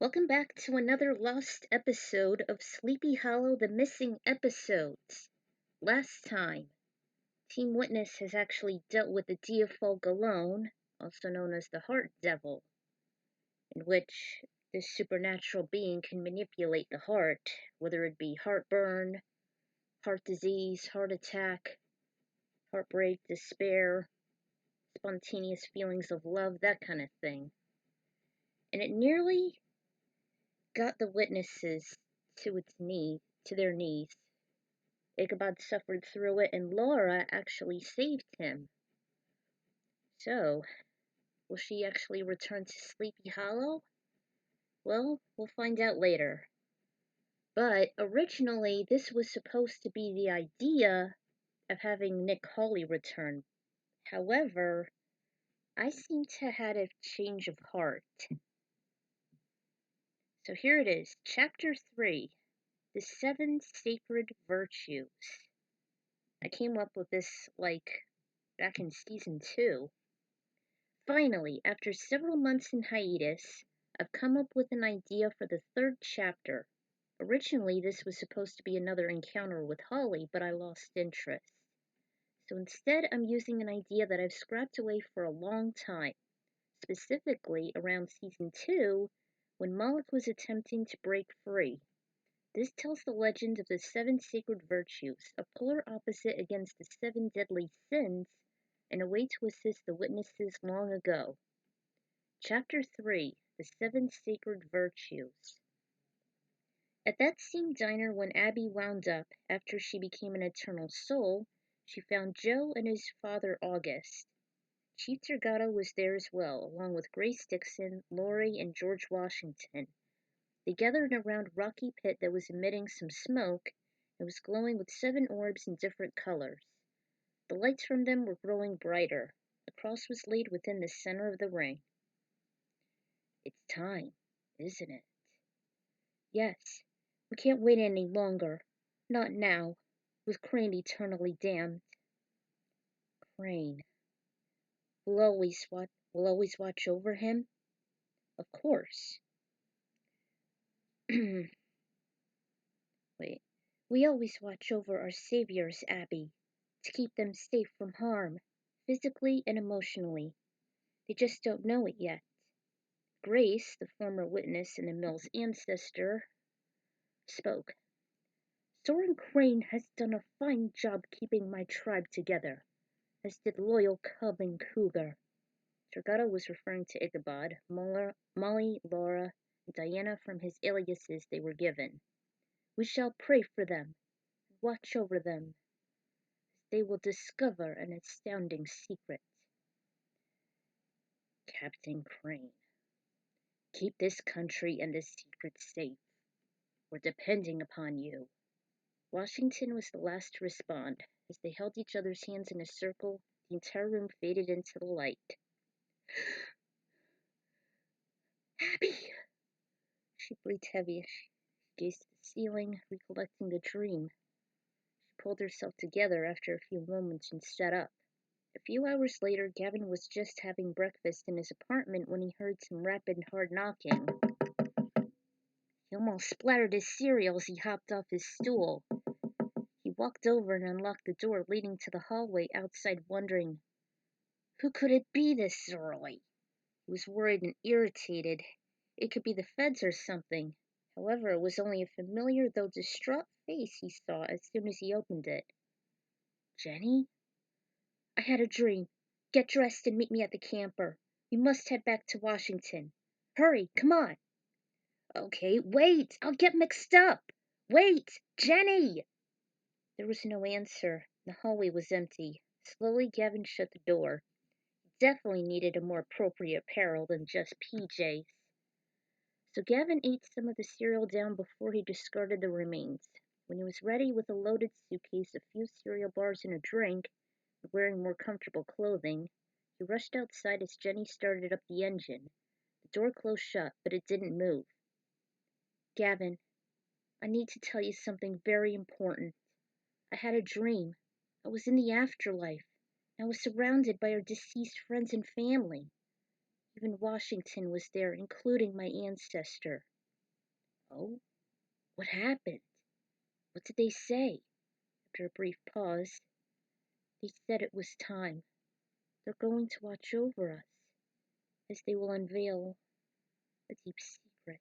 Welcome back to another lost episode of Sleepy Hollow The Missing Episodes. Last time, Team Witness has actually dealt with the Diafolk alone, also known as the Heart Devil, in which this supernatural being can manipulate the heart, whether it be heartburn, heart disease, heart attack, heartbreak, despair, spontaneous feelings of love, that kind of thing. And it nearly got the witnesses to their knees. Ichabod suffered through it, and Laura actually saved him. So, will she actually return to Sleepy Hollow? Well, we'll find out later. But originally, this was supposed to be the idea of having Nick Hawley return. However, I seem to have had a change of heart. So here it is, Chapter 3, The 7 Sacred Virtues. I came up with this, back in Season 2. Finally, after several months in hiatus, I've come up with an idea for the 3rd chapter. Originally, this was supposed to be another encounter with Holly, but I lost interest. So instead, I'm using an idea that I've scrapped away for a long time, specifically around Season 2, when Moloch was attempting to break free. This tells the legend of the 7 sacred virtues, a polar opposite against the 7 deadly sins, and a way to assist the witnesses long ago. Chapter 3, The 7 Sacred Virtues. At that same diner when Abby wound up, after she became an eternal soul, she found Joe and his father August. Chief Tergado was there as well, along with Grace Dixon, Laurie, and George Washington. They gathered around a rocky pit that was emitting some smoke and was glowing with 7 orbs in different colors. The lights from them were growing brighter. A cross was laid within the center of the ring. It's time, isn't it? Yes, we can't wait any longer. Not now, with Crane eternally damned. Crane. We'll always watch over him? Of course. Wait. We always watch over our saviors, Abby, to keep them safe from harm, physically and emotionally. They just don't know it yet. Grace, the former witness and the mill's ancestor, spoke. Soren Crane has done a fine job keeping my tribe together, as did loyal Cub and Cougar. Tergado was referring to Ichabod, Molly, Laura, and Diana from his aliases they were given. We shall pray for them, and watch over them, as they will discover an astounding secret. Captain Crane, keep this country and this secret safe. We're depending upon you. Washington was the last to respond. As they held each other's hands in a circle, the entire room faded into the light. Abby! She breathed heavy as she gazed at the ceiling, recollecting the dream. She pulled herself together after a few moments and sat up. A few hours later, Gavin was just having breakfast in his apartment when he heard some rapid, hard knocking. He almost splattered his cereal as he hopped off his stool. He walked over and unlocked the door leading to the hallway outside, wondering, who could it be this early? He was worried and irritated. It could be the feds or something. However, it was only a familiar though distraught face he saw as soon as he opened it. Jenny? I had a dream. Get dressed and meet me at the camper. We must head back to Washington. Hurry, come on. Okay, wait, I'll get mixed up. Wait, Jenny! There was no answer. The hallway was empty. Slowly, Gavin shut the door. He definitely needed a more appropriate apparel than just PJs. So Gavin ate some of the cereal down before he discarded the remains. When he was ready with a loaded suitcase, a few cereal bars, and a drink, and wearing more comfortable clothing, he rushed outside as Jenny started up the engine. The door closed shut, but it didn't move. Gavin, I need to tell you something very important. I had a dream. I was in the afterlife. I was surrounded by our deceased friends and family. Even Washington was there, including my ancestor. Oh, what happened? What did they say? After a brief pause, they said it was time. They're going to watch over us, as they will unveil a deep secret.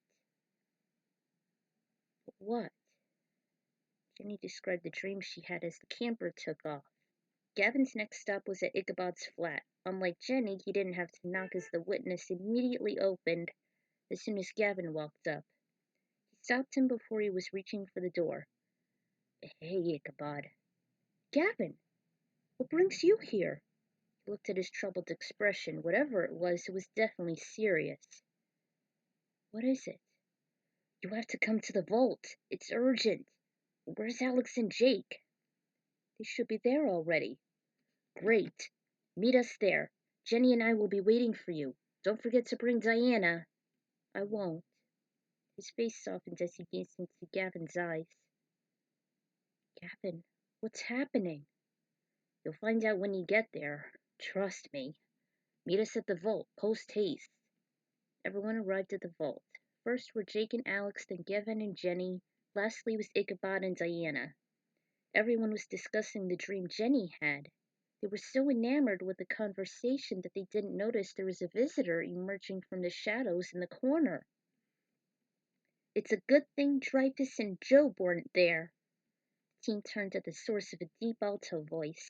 But what? Jenny described the dream she had as the camper took off. Gavin's next stop was at Ichabod's flat. Unlike Jenny, he didn't have to knock as the witness immediately opened as soon as Gavin walked up. He stopped him before he was reaching for the door. Hey, Ichabod. Gavin, what brings you here? He looked at his troubled expression. Whatever it was definitely serious. What is it? You have to come to the vault. It's urgent. Where's Alex and Jake? They should be there already. Great. Meet us there. Jenny and I will be waiting for you. Don't forget to bring Diana. I won't. His face softened as he gazed into Gavin's eyes. Gavin, what's happening? You'll find out when you get there. Trust me. Meet us at the vault, post haste. Everyone arrived at the vault. First were Jake and Alex, then Gavin and Jenny. Lastly was Ichabod and Diana. Everyone was discussing the dream Jenny had. They were so enamored with the conversation that they didn't notice there was a visitor emerging from the shadows in the corner. It's a good thing Dreyfus and Job weren't there. The team turned to the source of a deep alto voice.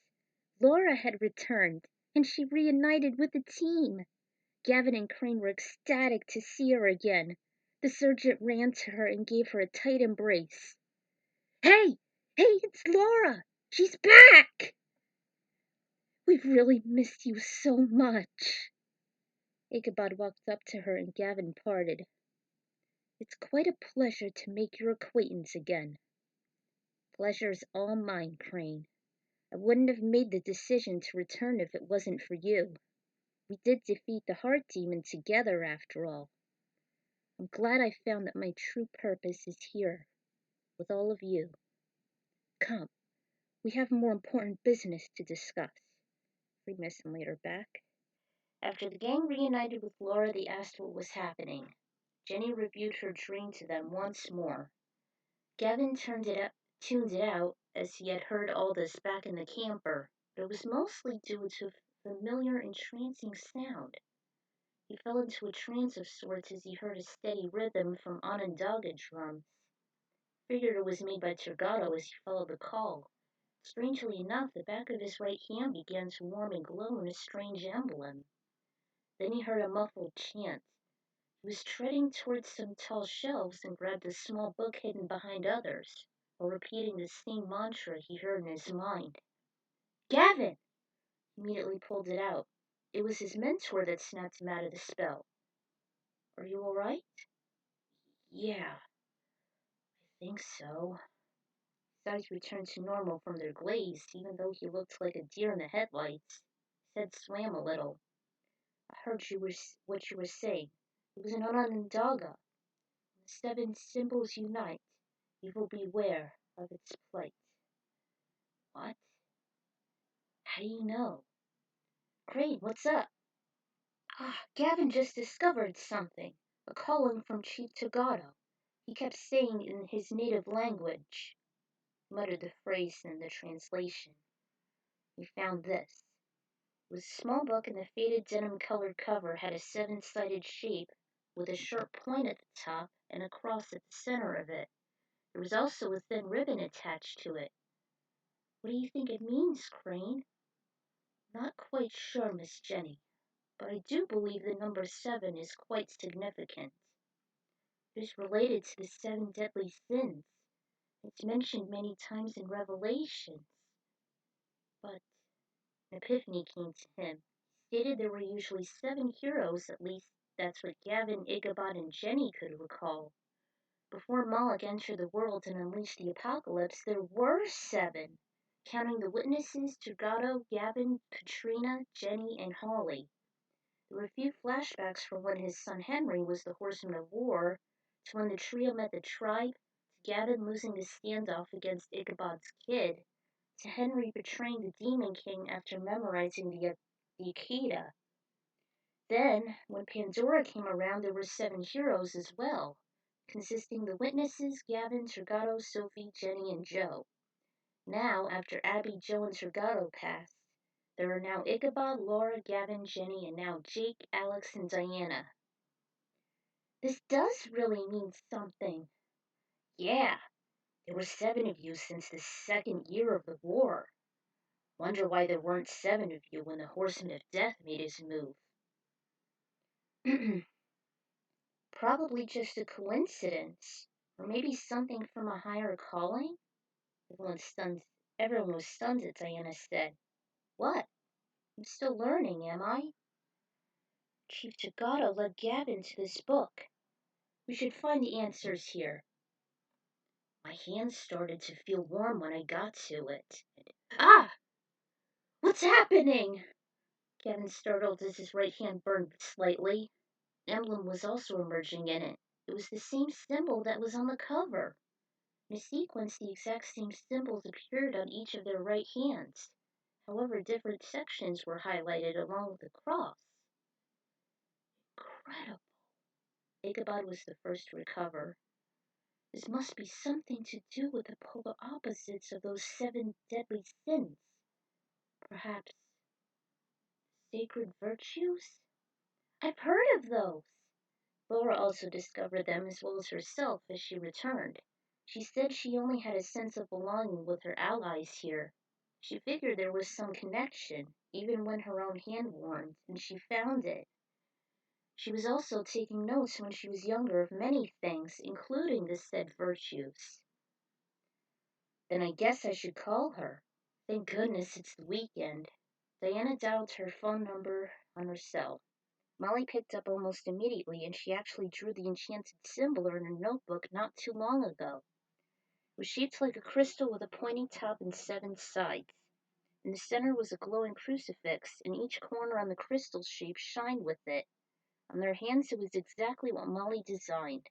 Laura had returned, and she reunited with the team. Gavin and Crane were ecstatic to see her again. The sergeant ran to her and gave her a tight embrace. Hey, it's Laura! She's back! We've really missed you so much. Ichabod walked up to her and Gavin parted. It's quite a pleasure to make your acquaintance again. Pleasure's all mine, Crane. I wouldn't have made the decision to return if it wasn't for you. We did defeat the heart demon together, after all. I'm glad I found that my true purpose is here, with all of you. Come, we have more important business to discuss. Freemason laid her back. After the gang reunited with Laura, they asked what was happening. Jenny reviewed her dream to them once more. Gavin tuned it out, as he had heard all this back in the camper, but it was mostly due to a familiar entrancing sound. He fell into a trance of sorts as he heard a steady rhythm from Onondaga drums. Figured it was made by Turgato as he followed the call. Strangely enough, the back of his right hand began to warm and glow in a strange emblem. Then he heard a muffled chant. He was treading towards some tall shelves and grabbed a small book hidden behind others, while repeating the same mantra he heard in his mind. Gavin! He immediately pulled it out. It was his mentor that snapped him out of the spell. Are you all right? Yeah, I think so. His eyes returned to normal from their glaze, even though he looked like a deer in the headlights. His head swam a little. I heard what you were saying. It was an Onondaga. The seven symbols unite. Evil beware of its plight. What? How do you know? Crane, what's up? Gavin just discovered something. A calling from Chief Togato. He kept saying in his native language. Muttered the phrase in the translation. He found this. It was a small book, and the faded denim-colored cover had a seven-sided shape with a sharp point at the top and a cross at the center of it. There was also a thin ribbon attached to it. What do you think it means, Crane? Not quite sure, Miss Jenny, but I do believe the number 7 is quite significant. It is related to the 7 deadly sins. It's mentioned many times in Revelations. But an epiphany came to him. He stated there were usually 7 heroes, at least that's what Gavin, Ichabod, and Jenny could recall. Before Moloch entered the world and unleashed the apocalypse, there were 7, counting the witnesses Turgato, Gavin, Katrina, Jenny, and Holly. There were a few flashbacks from when his son Henry was the Horseman of War, to when the trio met the tribe, to Gavin losing the standoff against Ichabod's kid, to Henry betraying the Demon King after memorizing the Akeda. Then, when Pandora came around, there were 7 heroes as well, consisting the witnesses Gavin, Sergato, Sophie, Jenny, and Joe. Now, after Abby, Joe, and Sergato passed, there are now Ichabod, Laura, Gavin, Jenny, and now Jake, Alex, and Diana. This does really mean something. Yeah, there were 7 of you since the second year of the war. Wonder why there weren't 7 of you when the Horseman of Death made his move. Probably just a coincidence, or maybe something from a higher calling? Everyone was stunned as Diana said. What? I'm still learning, am I? Chief Tagato led Gavin to this book. We should find the answers here. My hands started to feel warm when I got to it. Ah! What's happening? Gavin startled as his right hand burned slightly. An emblem was also emerging in it. It was the same symbol that was on the cover. In a sequence, the exact same symbols appeared on each of their right hands. However, different sections were highlighted along with the cross. Incredible. Ichabod was the first to recover. This must be something to do with the polar opposites of those 7 deadly sins. Perhaps sacred virtues? I've heard of those. Laura also discovered them as well as herself as she returned. She said she only had a sense of belonging with her allies here. She figured there was some connection, even when her own hand warmed, and she found it. She was also taking notes when she was younger of many things, including the said virtues. Then I guess I should call her. Thank goodness it's the weekend. Diana dialed her phone number on her cell. Molly picked up almost immediately, and she actually drew the enchanted symbol in her notebook not too long ago. It was shaped like a crystal with a pointy top and 7 sides. In the center was a glowing crucifix, and each corner on the crystal shape shined with it. On their hands it was exactly what Molly designed.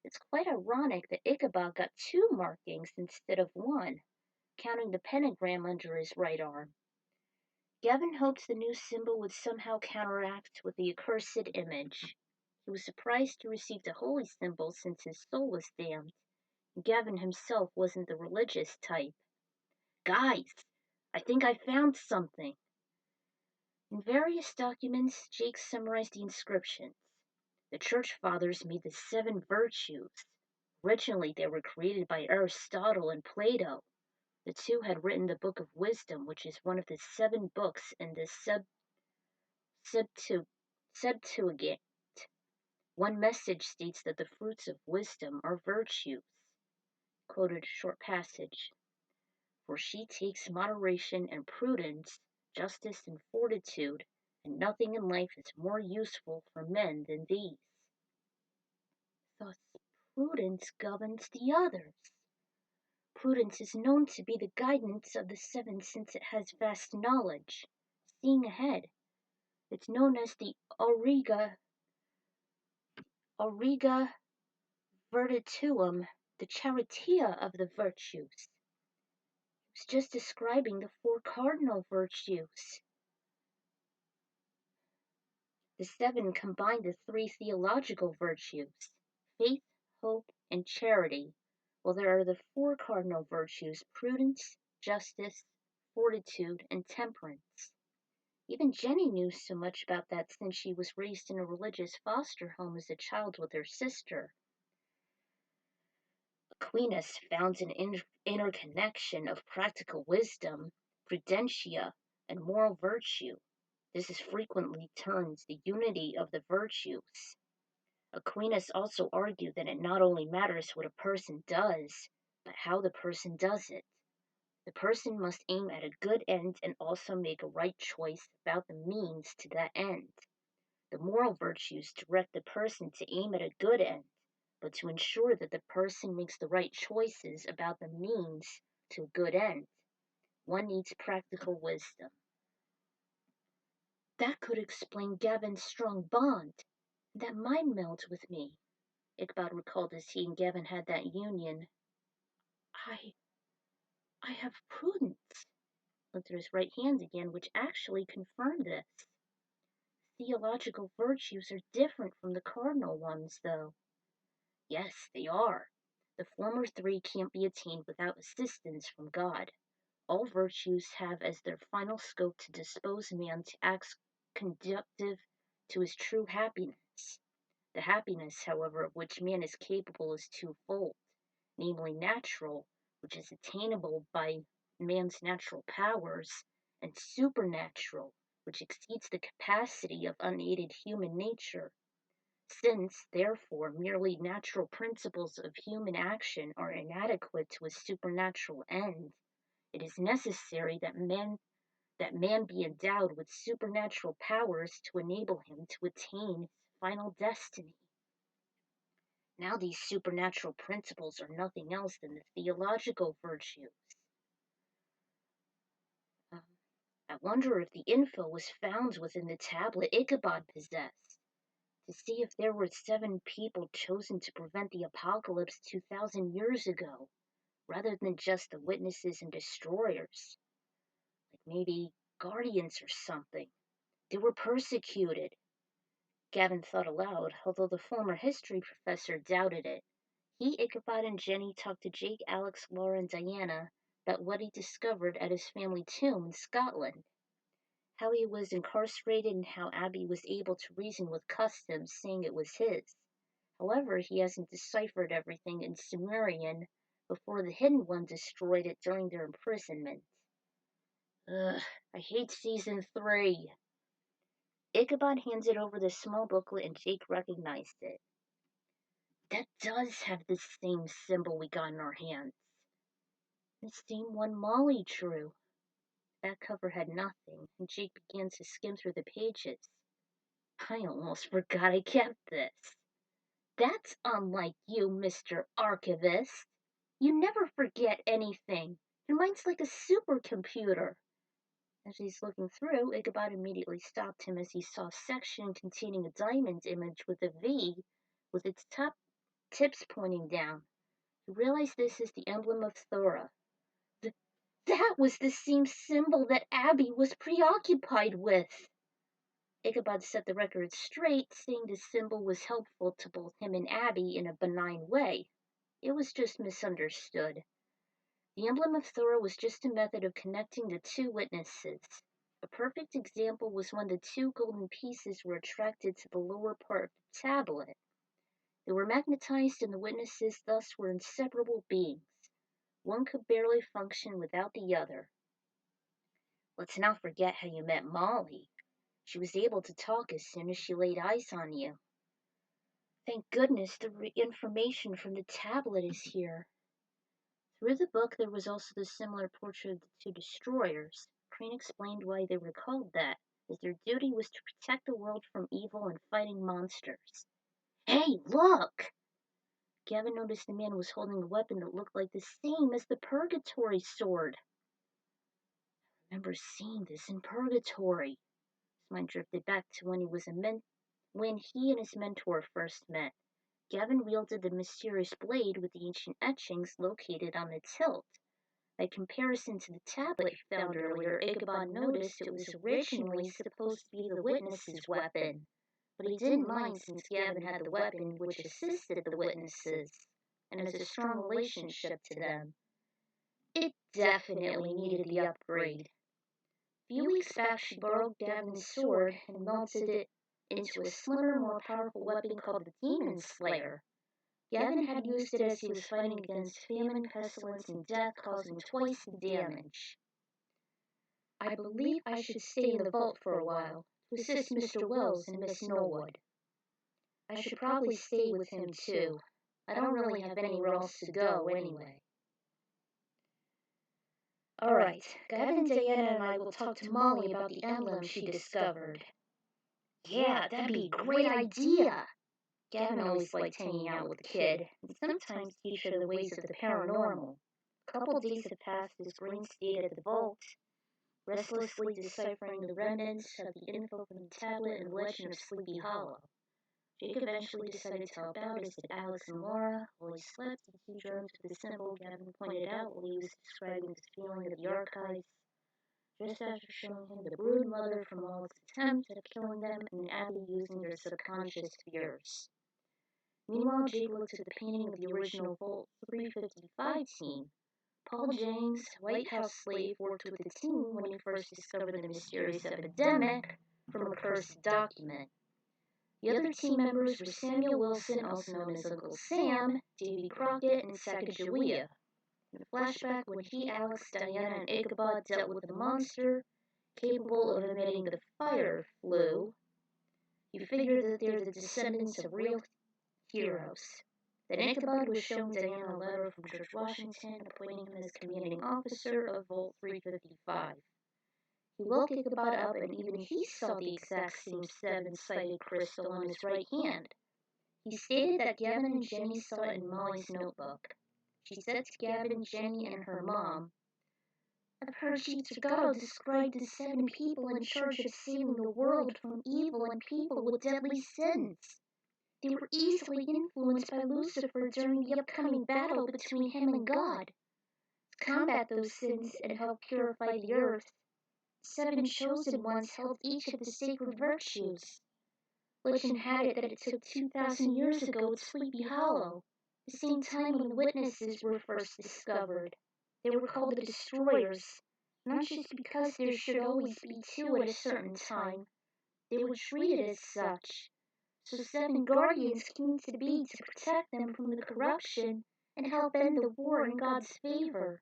It's quite ironic that Ichabod got 2 markings instead of 1, counting the pentagram under his right arm. Gavin hoped the new symbol would somehow counteract with the accursed image. He was surprised to receive the holy symbol since his soul was damned. Gavin himself wasn't the religious type. Guys, I think I found something. In various documents, Jake summarized the inscriptions. The church fathers made the 7 virtues. Originally, they were created by Aristotle and Plato. The 2 had written the Book of Wisdom, which is one of the 7 books in the Septuagint. One message states that the fruits of wisdom are virtues. Quoted a short passage. For she takes moderation and prudence, justice and fortitude, and nothing in life is more useful for men than these. Thus, prudence governs the others. Prudence is known to be the guidance of the 7 since it has vast knowledge, seeing ahead. It's known as the auriga virtutum, the charitia of the virtues. It was just describing the 4 cardinal virtues. The 7 combine the 3 theological virtues, faith, hope, and charity, while there are the 4 cardinal virtues, prudence, justice, fortitude, and temperance. Even Jenny knew so much about that since she was raised in a religious foster home as a child with her sister. Aquinas found an interconnection of practical wisdom, prudentia, and moral virtue. This is frequently termed the unity of the virtues. Aquinas also argued that it not only matters what a person does, but how the person does it. The person must aim at a good end and also make a right choice about the means to that end. The moral virtues direct the person to aim at a good end, but to ensure that the person makes the right choices about the means to a good end, one needs practical wisdom. That could explain Gavin's strong bond, that mind meld with me. Ichabod recalled as he and Gavin had that union. I have prudence. Looked at his right hand again, which actually confirmed this. Theological virtues are different from the cardinal ones, though. Yes, they are. The former three can't be attained without assistance from God. All virtues have as their final scope to dispose man to acts conducive to his true happiness. The happiness, however, of which man is capable is twofold, namely natural, which is attainable by man's natural powers, and supernatural, which exceeds the capacity of unaided human nature. Since, therefore, merely natural principles of human action are inadequate to a supernatural end, it is necessary that man be endowed with supernatural powers to enable him to attain his final destiny. Now these supernatural principles are nothing else than the theological virtues. Um, I wonder if the info was found within the tablet Ichabod possessed, to see if there were 7 people chosen to prevent the apocalypse 2,000 years ago, rather than just the witnesses and destroyers. Like maybe guardians or something. They were persecuted. Gavin thought aloud, although the former history professor doubted it. He, Ichabod, and Jenny talked to Jake, Alex, Laura, and Diana about what he discovered at his family tomb in Scotland, how he was incarcerated, and how Abby was able to reason with customs, saying it was his. However, he hasn't deciphered everything in Sumerian before the Hidden One destroyed it during their imprisonment. Ugh, I hate Season 3. Ichabod handed over the small booklet and Jake recognized it. That does have the same symbol we got in our hands. The same one Molly drew. That cover had nothing, and Jake began to skim through the pages. I almost forgot I kept this. That's unlike you, Mr. Archivist. You never forget anything. Your mind's like a supercomputer. As he's looking through, Ichabod immediately stopped him as he saw a section containing a diamond image with a V with its top tips pointing down. He realized this is the emblem of Thora. That was the same symbol that Abby was preoccupied with. Ichabod set the record straight, saying the symbol was helpful to both him and Abby in a benign way. It was just misunderstood. The emblem of Thora was just a method of connecting the 2 witnesses. A perfect example was when the 2 golden pieces were attracted to the lower part of the tablet. They were magnetized, and the witnesses thus were inseparable beings. One could barely function without the other. Let's not forget how you met Molly. She was able to talk as soon as she laid eyes on you. Thank goodness the information from the tablet is here. Through the book there was also the similar portrait of the 2 destroyers. Crane explained why they were called that, as their duty was to protect the world from evil and fighting monsters. Hey, look! Gavin noticed the man was holding a weapon that looked like the same as the Purgatory sword. I remember seeing this in Purgatory. His mind drifted back to when he and his mentor first met. Gavin wielded the mysterious blade with the ancient etchings located on its hilt. By comparison to the tablet he found earlier, Ichabod noticed it was originally supposed to be the witness's weapon, but he didn't mind since Gavin had the weapon which assisted the witnesses, and has a strong relationship to them. It definitely needed the upgrade. A few weeks back she borrowed Gavin's sword and melted it into a slimmer, more powerful weapon called the Demon Slayer. Gavin had used it as he was fighting against famine, pestilence, and death, causing twice the damage. I believe I should stay in the vault for a while, to assist Mr. Wells and Miss Norwood. I should probably stay with him, too. I don't really have anywhere else to go, anyway. Alright, Gavin, Diana, and I will talk to Molly about the emblem she discovered. Yeah, that'd be a great idea! Gavin always liked hanging out with the kid, and sometimes teach her the ways of the paranormal. A couple days have passed as Green stayed at the vault, restlessly deciphering the remnants of the info from the tablet and the legend of Sleepy Hollow. Jake eventually decided to help out, as did Alex and Laura. While he slept, the 2 dreamt of the symbol Gavin pointed out while he was describing his feeling of the archives, just after showing him the brood mother from all its attempts at killing them and Abby using their subconscious fears. Meanwhile, Jake looked at the painting of the original Vault 355 team. Paul James, White House slave, worked with the team when he first discovered the mysterious epidemic from a cursed document. The other team members were Samuel Wilson, also known as Uncle Sam, Davy Crockett, and Sacagawea. In a flashback, when he, Alex, Diana, and Ichabod dealt with a monster capable of emitting the fire flu, you figure that they're the descendants of real heroes. Then Ichabod was shown Diana a letter from George Washington appointing him as commanding officer of Vault 355. He woke Ichabod up, and even he saw the exact same seven-sided crystal on his right hand. He stated that Gavin and Jenny saw it in Molly's notebook. She said to Gavin, Jenny, and her mom, "I've heard Chief Zagato describe the 7 people in charge of saving the world from evil and people with deadly sins. They were easily influenced by Lucifer during the upcoming battle between him and God. To combat those sins and help purify the earth, 7 chosen ones held each of the sacred virtues. Legend had it that it took 2,000 years ago at Sleepy Hollow, the same time when witnesses were first discovered. They were called the Destroyers, not just because there should always be 2 at a certain time. They were treated as such. So 7 guardians came to be to protect them from the corruption and help end the war in God's favor,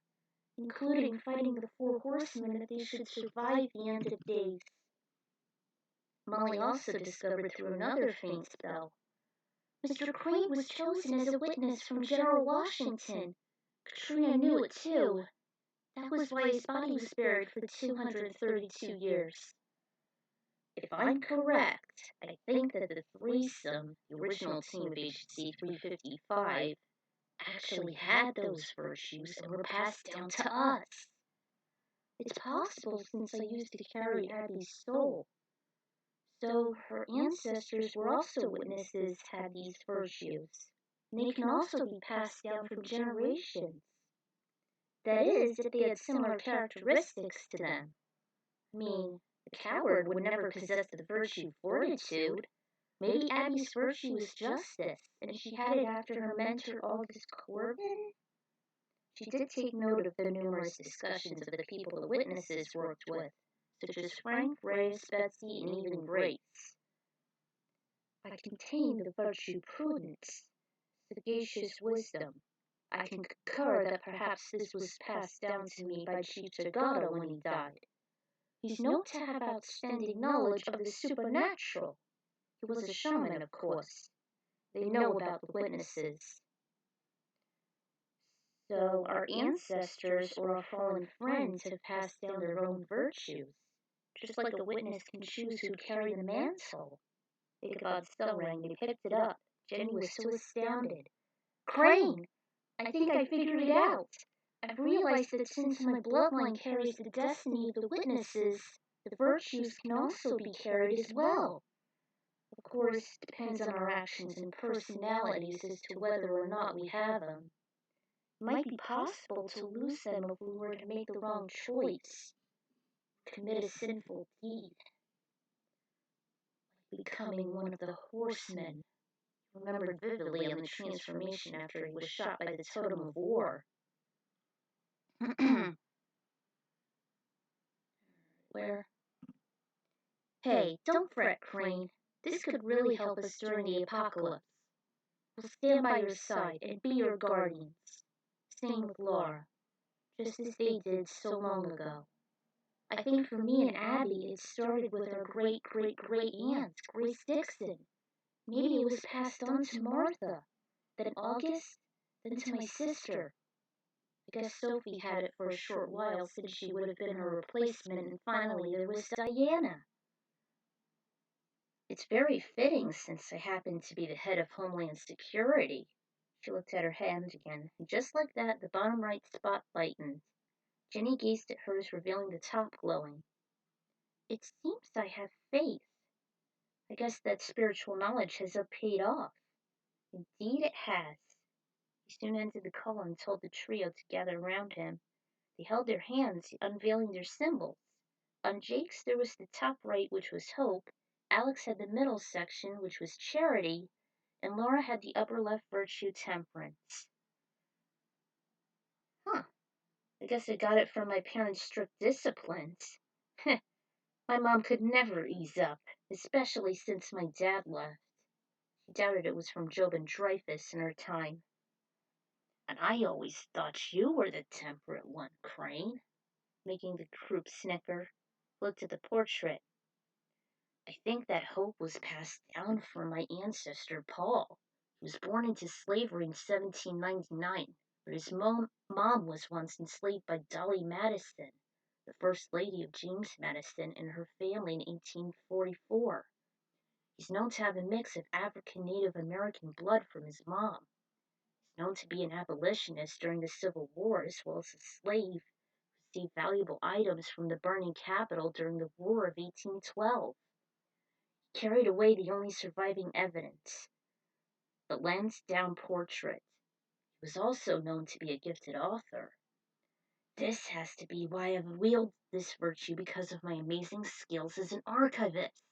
including fighting the 4 horsemen that they should survive the end of days. Molly also discovered through another faint spell. Mr. Crane was chosen as a witness from General Washington. Katrina knew it too. That was why his body was buried for 232 years. If I'm correct, I think that the threesome, the original team of Agency 355, actually had those virtues and were passed down to us. It's possible since I used to carry Abby's soul. So her ancestors were also witnesses, had these virtues, and they can also be passed down from generations. That is, if they had similar characteristics to them. I mean, the coward would never possess the virtue fortitude. Maybe Abby's virtue is justice, and she had it after her mentor August Corbin? She did take note of the numerous discussions of the people the witnesses worked with, such as Frank, Reyes, Betsy, and even Grace. I contain the virtue prudence, sagacious wisdom. I can concur that perhaps this was passed down to me by Chief Zagato when he died. He's known to have outstanding knowledge of the supernatural. He was a shaman, of course. They know about the witnesses. So our ancestors or our fallen friends have passed down their own virtues, just like a witness can choose who'd carry the mantle. Ichabod's bell rang. They picked it up. Jenny was so astounded. "Crane! I think I figured it out. I've realized that since my bloodline carries the destiny of the witnesses, the virtues can also be carried as well. Of course, it depends on our actions and personalities as to whether or not we have them. It might be possible to lose them if we were to make the wrong choice, commit a sinful deed, like becoming one of the horsemen." Remembered vividly on the transformation after he was shot by the totem of war. Where? Hey, don't fret, Crane. This could really help us during the apocalypse. We'll stand by your side and be your guardians. Same with Laura, just as they did so long ago. I think for me and Abby, it started with our great-great-great-aunt, Grace Dixon. Maybe it was passed on to Martha, then August, then to my sister. I guess Sophie had it for a short while since she would have been her replacement, and finally there was Diana. It's very fitting since I happen to be the head of Homeland Security. She looked at her hand again, and just like that, the bottom right spot lightened. Jenny gazed at hers, revealing the top glowing. It seems I have faith. I guess that spiritual knowledge has paid off. Indeed it has. He soon entered the call and told the trio to gather around him. They held their hands, unveiling their symbols. On Jake's there was the top right, which was hope. Alex had the middle section, which was charity, and Laura had the upper left virtue temperance. Huh, I guess I got it from my parents' strict disciplines. My mom could never ease up, especially since my dad left. She doubted it was from Job and Dreyfus in her time. And I always thought you were the temperate one, Crane. Making the group snicker, looked at the portrait. I think that hope was passed down from my ancestor, Paul. He was born into slavery in 1799, but his mom was once enslaved by Dolly Madison, the First Lady of James Madison, and her family in 1844. He's known to have a mix of African Native American blood from his mom. He's known to be an abolitionist during the Civil War, as well as a slave who received valuable items from the burning Capitol during the War of 1812. He carried away the only surviving evidence, the Lansdowne portrait. He was also known to be a gifted author. This has to be why I've wielded this virtue, because of my amazing skills as an archivist.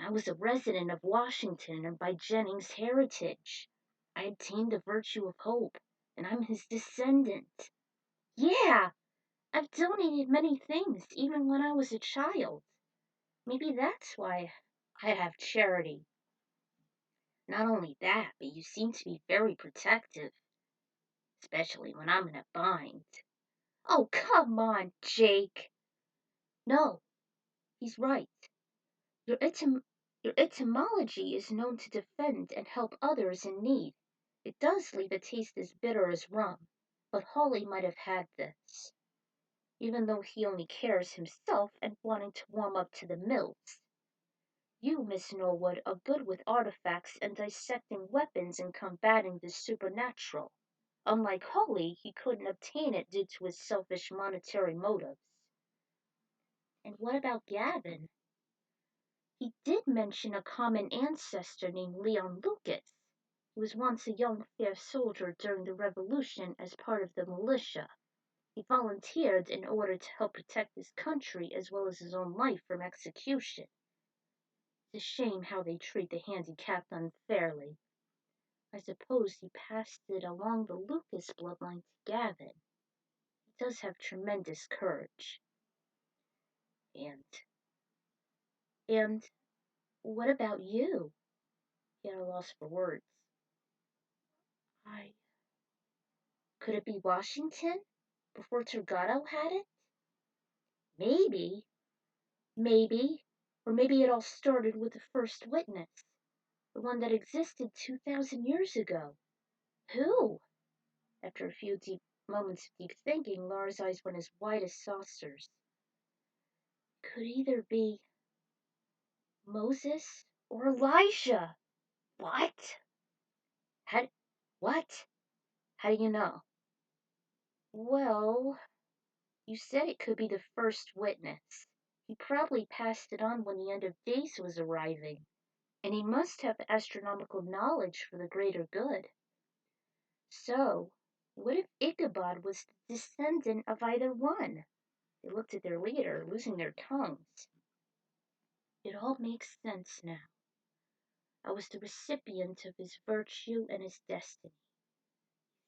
I was a resident of Washington, and by Jennings' heritage, I obtained the virtue of hope, and I'm his descendant. Yeah, I've donated many things, even when I was a child. Maybe that's why I have charity. Not only that, but you seem to be very protective, especially when I'm in a bind. Oh, come on, Jake. No, he's right. Your, your etymology is known to defend and help others in need. It does leave a taste as bitter as rum, but Hawley might have had this, even though he only cares himself and wanting to warm up to the mills. You, Miss Norwood, are good with artifacts and dissecting weapons and combating the supernatural. Unlike Hawley, he couldn't obtain it due to his selfish monetary motives. And what about Gavin? He did mention a common ancestor named Leon Lucas. He was once a young fair soldier during the Revolution as part of the militia. He volunteered in order to help protect his country as well as his own life from execution. It's a shame how they treat the handicapped unfairly. I suppose he passed it along the Lucas bloodline to Gavin. He does have tremendous courage. And what about you? He had a loss for words. I Could it be Washington? Before Turgotto had it? Maybe. Maybe. Or maybe it all started with the first witness. The one that existed 2,000 years ago. Who? After a few deep moments of deep thinking, Laura's eyes went as wide as saucers. Could either be Moses or Elijah. What? How, what? How do you know? Well, you said it could be the first witness. He probably passed it on when the end of days was arriving, and he must have astronomical knowledge for the greater good. So, what if Ichabod was the descendant of either one? They looked at their leader, losing their tongues. It all makes sense now. I was the recipient of his virtue and his destiny.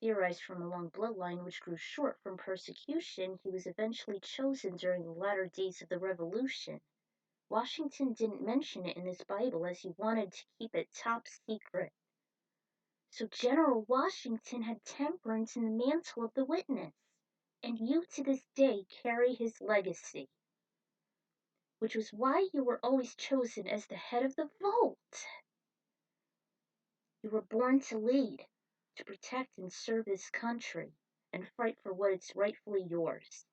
Theorized from a long bloodline which grew short from persecution, he was eventually chosen during the latter days of the Revolution. Washington didn't mention it in his Bible as he wanted to keep it top secret. So General Washington had temperance in the mantle of the witness, and you to this day carry his legacy, which was why you were always chosen as the head of the vault. You were born to lead, to protect and serve this country, and fight for what is rightfully yours.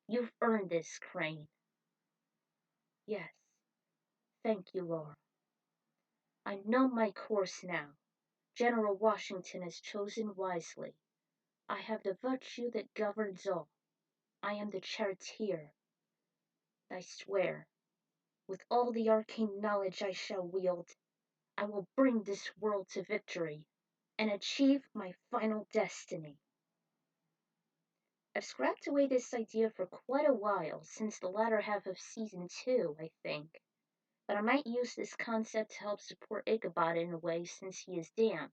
You've earned this, Crane. Yes, thank you, Laura. I know my course now. General Washington has chosen wisely. I have the virtue that governs all. I am the charioteer. I swear, with all the arcane knowledge I shall wield, I will bring this world to victory and achieve my final destiny. I've scrapped away this idea for quite a while, since the latter half of season 2, I think. but I might use this concept to help support Ichabod in a way since he is damned.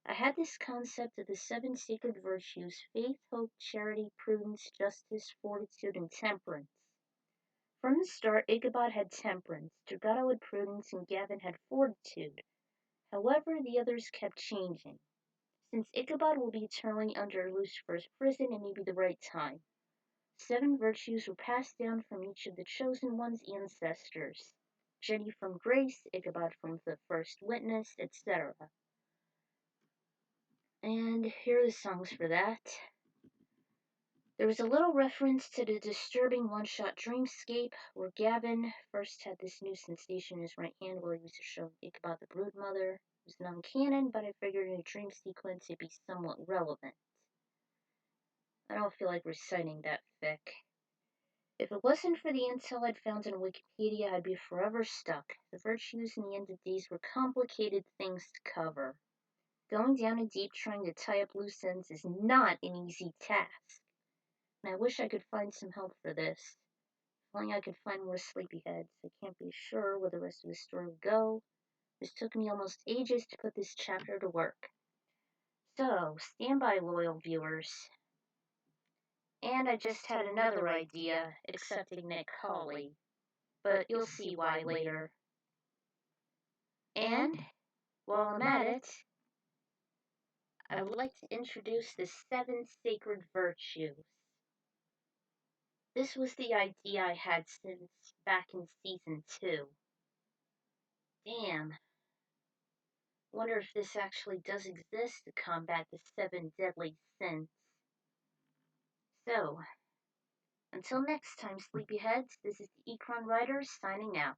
I had this concept of the seven sacred virtues: faith, hope, charity, prudence, justice, fortitude, and temperance. From the start, Ichabod had temperance, Dragato had prudence, and Gavin had fortitude. However, the others kept changing. Since Ichabod will be eternally under Lucifer's prison, it may be the right time. 7 virtues were passed down from each of the chosen one's ancestors: Jenny from Grace, Ichabod from the First Witness, etc. And here are the songs for that. There was a little reference to the disturbing one-shot Dreamscape, where Gavin first had this new sensation in his right hand while he was showing Ichabod the Broodmother. It was non-canon, but I figured in a dream sequence it'd be somewhat relevant. I don't feel like reciting that fic. If it wasn't for the intel I'd found in Wikipedia, I'd be forever stuck. The virtues and the end of days were complicated things to cover. Going down in deep trying to tie up loose ends is not an easy task. And I wish I could find some help for this. If only I could find more sleepyheads. I can't be sure where the rest of the story will go. This took me almost ages to put this chapter to work. So, stand by, loyal viewers. And I just had another idea, accepting Nick Hawley. But you'll see why later. And, while I'm at it, I would like to introduce the 7 sacred virtues. This was the idea I had since back in season 2. Damn. Wonder if this actually does exist to combat the 7 deadly sins. So, until next time, sleepyheads, this is the Ecron Writer signing out.